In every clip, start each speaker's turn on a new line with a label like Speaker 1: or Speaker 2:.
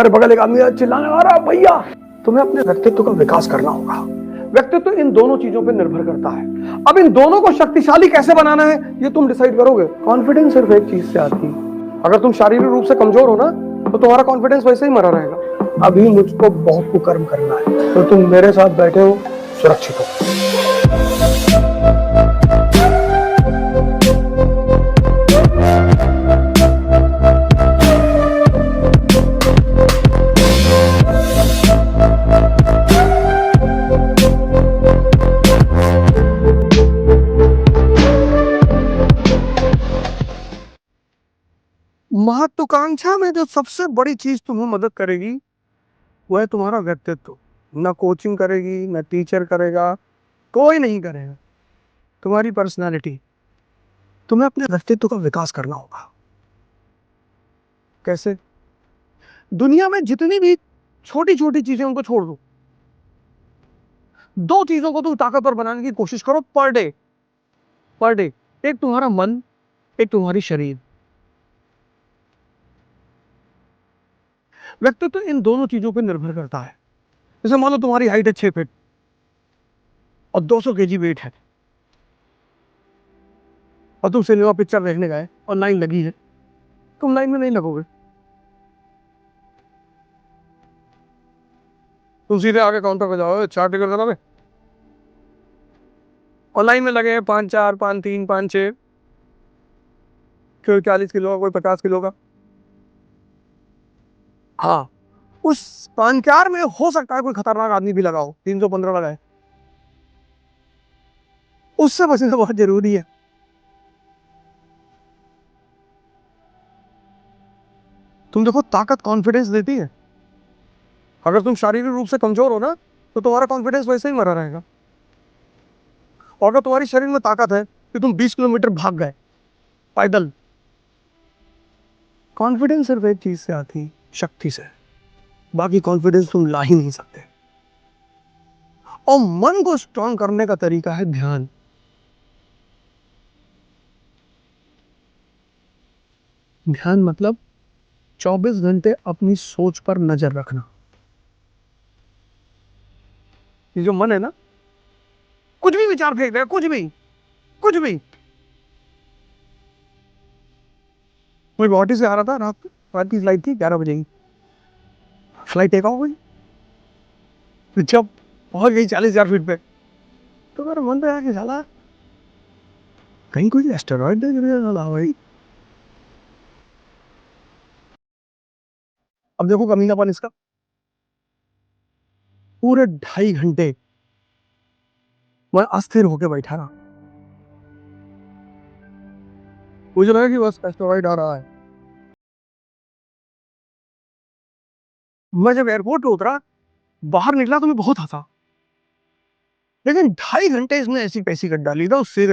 Speaker 1: अरे बगल एक आदमी चिल्लाने आ रहा, भैया तुम्हें अपने व्यक्तित्व का विकास करना होगा। व्यक्तित्व इन दोनों चीजों पर निर्भर करता है। अब इन दोनों को शक्तिशाली कैसे बनाना है ये तुम डिसाइड करोगे। कॉन्फिडेंस सिर्फ एक चीज से आती है, अगर तुम शारीरिक रूप से कमजोर हो ना तो तुम्हारा कॉन्फिडेंस वैसे ही मरा रहेगा। अभी मुझको बहुत कुकर्म करना है, तो तुम मेरे साथ बैठे हो, सुरक्षित हो। महत्वाकांक्षा में जो सबसे बड़ी चीज तुम्हें मदद करेगी वो है तुम्हारा व्यक्तित्व। ना कोचिंग करेगी, ना टीचर करेगा, कोई नहीं करेगा। तुम्हारी पर्सनालिटी। तुम्हें अपने व्यक्तित्व का विकास करना होगा। कैसे? दुनिया में जितनी भी छोटी छोटी चीजें उनको छोड़ दो, दो चीजों को तुम ताकतवर बनाने की कोशिश करो पर डे। पर डे एक तुम्हारा मन, एक तुम्हारी शरीर। व्यक्तित्व इन दोनों चीजों पर निर्भर करता है। जैसे मान लो तुम्हारी हाइट है 6 फीट और 200 केजी वेट है, और तुम सिनेमा पिक्चर देखने गए और लाइन लगी है, तुम लाइन में नहीं लगोगे। तुम सीधे आगे काउंटर पे जाओगे, 4 टिकट करोगे, और लाइन में लगे हैं 5-4, 5-3, 5-6, कोई 40 किलो का, कोई 50 किलो का। हाँ, उस 5-4 में हो सकता है कोई खतरनाक आदमी भी लगाओ, 315 लगाए। उससे बचना बहुत जरूरी है। तुम देखो, ताकत कॉन्फिडेंस देती है। अगर तुम शारीरिक रूप से कमजोर हो ना तो तुम्हारा कॉन्फिडेंस वैसे ही मरा रहेगा। और अगर तुम्हारी शरीर में ताकत है कि तुम 20 किलोमीटर भाग गए पैदल, कॉन्फिडेंस सिर्फ एक चीज से आती, शक्ति से। बाकी कॉन्फिडेंस तुम ला ही नहीं सकते। और मन को स्ट्रांग करने का तरीका है ध्यान। ध्यान मतलब 24 घंटे अपनी सोच पर नजर रखना। ये जो मन है ना, कुछ भी विचार फेंक देगा, कुछ भी, कुछ भी। मैं गुवाहाटी से आ रहा था, रात की फ्लाइट थी, 11 बजे की फ्लाइट टेक ऑफ हुई। जब पहुंच गई 40,000 फीट पे, तो मेरा मन तो आया कि साला कहीं कोई एस्टेरॉइड गिर गया साला भाई। अब देखो कमीनापन इसका, पूरे 2.5 घंटे मैं अस्थिर होके बैठा रहा। मुझे लगा कि बस एस्टेरॉइड आ रहा है। मैं जब एयरपोर्ट पे उतरा, बाहर निकला तो मैं बहुत हंसा, लेकिन 2.5 घंटे इसने ऐसी पैसी कर डाली था उससे।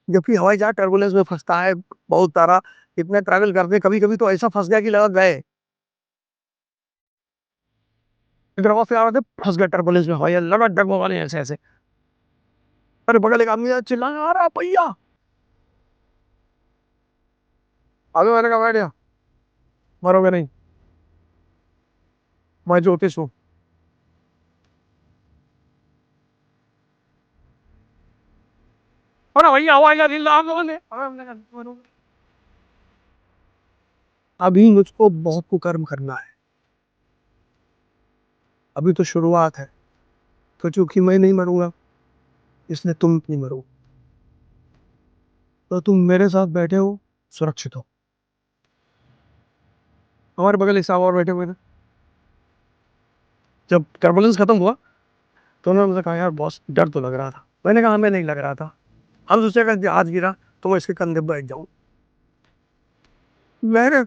Speaker 1: जबकि हवाई जहाज टर्बुलेंस में फंसता है बहुत सारा, इतना ट्रैवल करते कभी कभी तो ऐसा फंस गया कि लगा गए। हैदराबाद से आ रहे थे, फंस गए टर्बुलेंस में, हवाई लगा डगमगाने ऐसे ऐसे। अरे बगल एक आदमी चिल्लाने आ रहा, भैया आगे। मैंने कहा बैठ जा, मरोगे नहीं, मैं ज्योतिष हूँ। अरे भैया हवाई जहाज हिल रहा है, हमने कहा, मरोगे। अभी मुझको बहुत कुकर्म करना है, अभी तो शुरुआत है। तो चूंकि मैं नहीं मरूंगा, इसलिए तुम नहीं मरो, तो तुम मेरे साथ बैठे हो, सुरक्षित हो। हमारे बगल एक साहब और बैठे हुए थे। जब टर्बुलेंस खत्म हुआ तो उन्होंने मुझसे कहा, यार बॉस डर तो लग रहा था। मैंने कहा हमें नहीं लग रहा था, हम सोचे अगर जहाज गिरा तो मैं इसके कंधे पर बैठ जाऊं। मैंने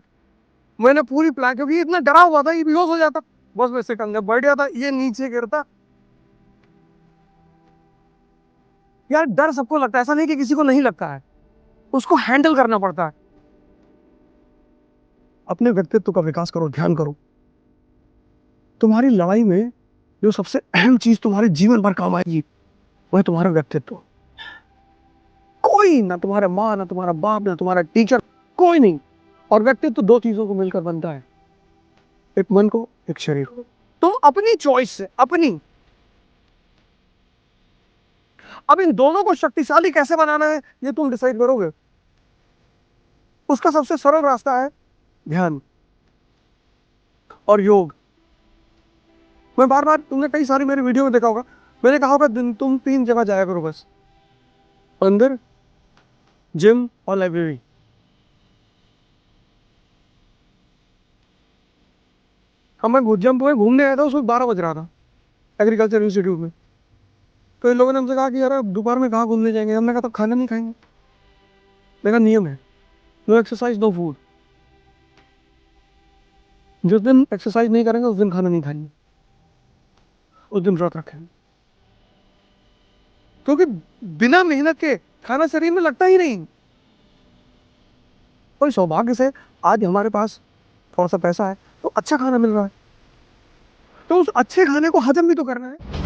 Speaker 1: मैंने पूरी प्लान, क्योंकि ये इतना डरा हुआ था, ये बेहोश हो जाता, बस मैं इसके कंधे पर बैठ जाता, ये नीचे गिरता। यार डर सबको लगता है, ऐसा नहीं कि किसी को नहीं लगता है, उसको हैंडल करना पड़ता है। अपने व्यक्तित्व का विकास करो, ध्यान करो। तुम्हारी लड़ाई में जो सबसे अहम चीज तुम्हारे जीवन भर काम आएगी वो है तुम्हारा व्यक्तित्व। कोई ना, तुम्हारा माँ, ना तुम्हारा बाप, ना तुम्हारा टीचर, कोई नहीं। और व्यक्तित्व दो चीजों को मिलकर बनता है, एक मन को, एक शरीर को। तो अपनी चॉइस से, अपनी, अब इन दोनों को शक्तिशाली कैसे बनाना है ये तुम डिसाइड करोगे। उसका सबसे सरल रास्ता है ध्यान और योग। मैं बार बार, तुमने कई सारी मेरी वीडियो में देखा होगा, मैंने कहा होगा दिन तुम 3 जगह जाया करो बस, मंदिर, जिम और लाइब्रेरी। हम मैं जम्मू में घूमने आया था, उस वक्त 12 बज रहा था एग्रीकल्चर इंस्टीट्यूट में। तो इन लोगों ने हमसे कहा कि यार अब दोपहर में कहाँ घूमने जाएंगे। हमने कहा तो खाना नहीं खाएंगे। मेरा नियम है, नो एक्सरसाइज नो फूड। जिस दिन एक्सरसाइज नहीं करेंगे उस दिन खाना नहीं खाएंगे, उस दिन व्रत रखेंगे। क्योंकि बिना मेहनत के खाना शरीर में लगता ही नहीं। और सौभाग्य से आज हमारे पास थोड़ा सा पैसा है तो अच्छा खाना मिल रहा है, तो उस अच्छे खाने को हजम भी तो करना है।